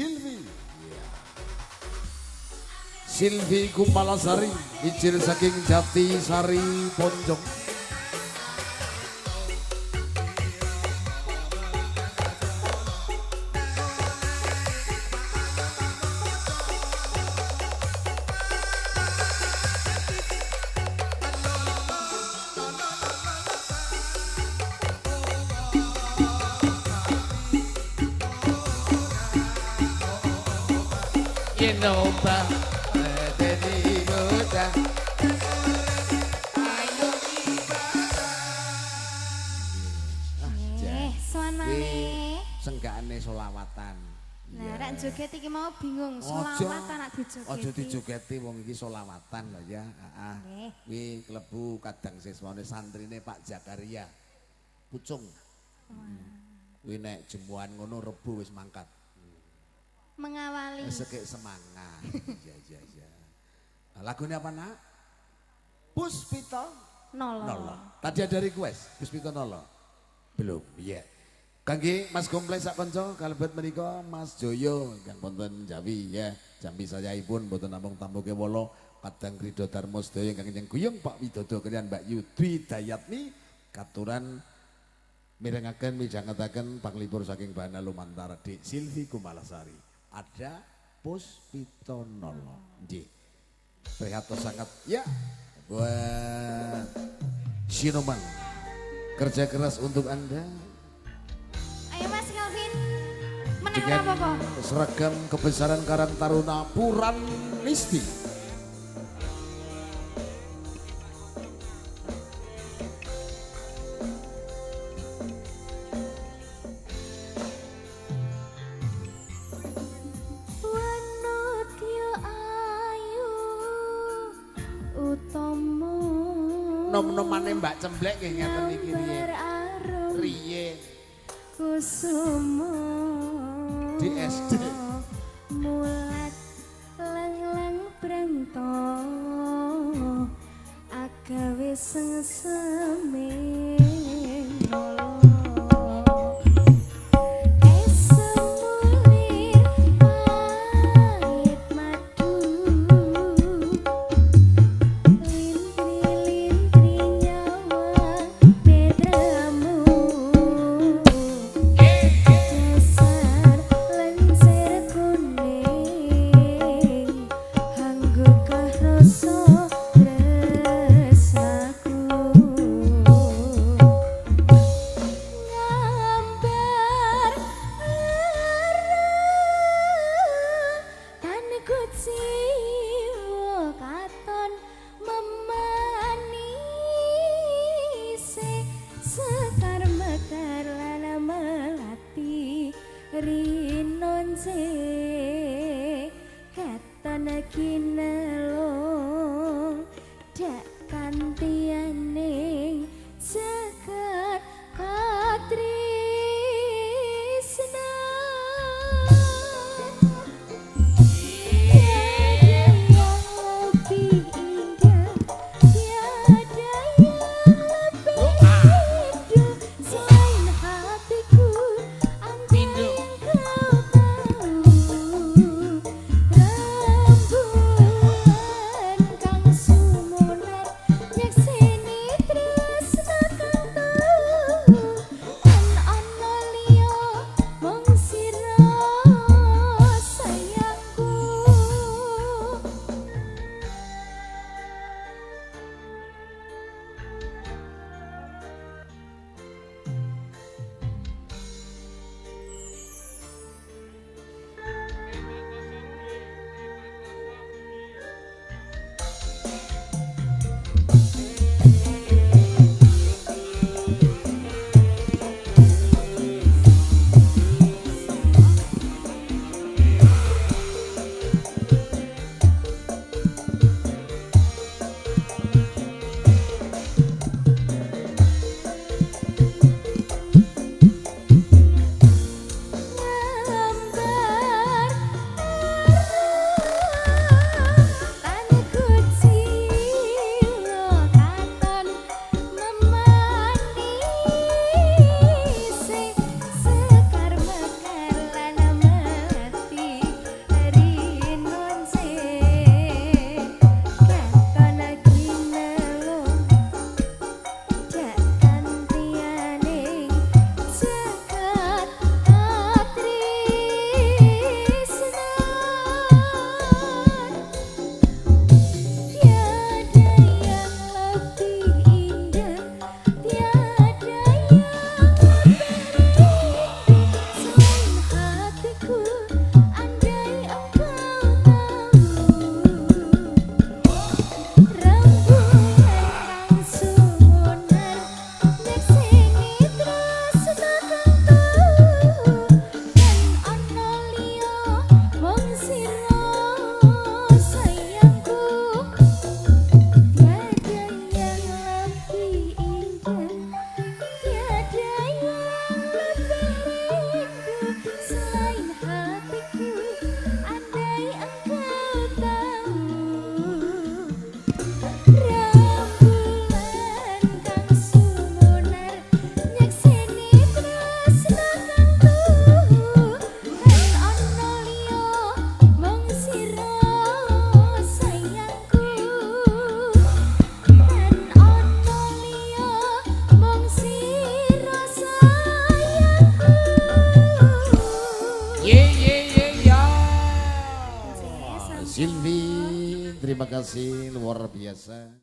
Silvi. Silvi Kumalasari, ijil saking Jati Sari Ponjong. Nyoba jadi muda ayo soan maneh senggakane solawatan. Nah rek joget iki mau bingung solawatan nak dijogeti. Aja dijogeti wong iki solawatan lho ya. Heeh. Kuwi klebu kadang siswane santrine Pak Jakaria. Pucung. Kuwi nek jemuan ngono Rebu wis mangkat. Mengawali Sekek semangat. Iya. Lagunya apa nak? Puspito Nolo. Tadi ada request Puspito Nolo. Belum, iya. Kangge Mas Kompleks sak kanca kalebet menika Mas Joyo ingkang wonten Jawi ya. Jambi sayaipun mboten namung tamu kewala kadang Krido Darmo sedaya ingkang njeng guyung Pak Widodo kaliyan Mbak Yudwi Dayatmi katuran mirengaken midhangetaken panglipur saking Bana Lumantar Dik Silvi Kumalasari. Ada Puspito Nolo. Nggih. Prihatos sangat ya buat Sinoman. Kerja keras untuk Anda. Ayo Mas Kelvin. Menang Dengan apa kok? seragam kebesaran Karang Taruna Puran Listi. Nom-nomane Mbak Cemblek nggih ngeten iki riyen. Riyen. Kusumo Di SD. Mulat lang-lang brento agawe sengseme nolo. terima kasih luar biasa.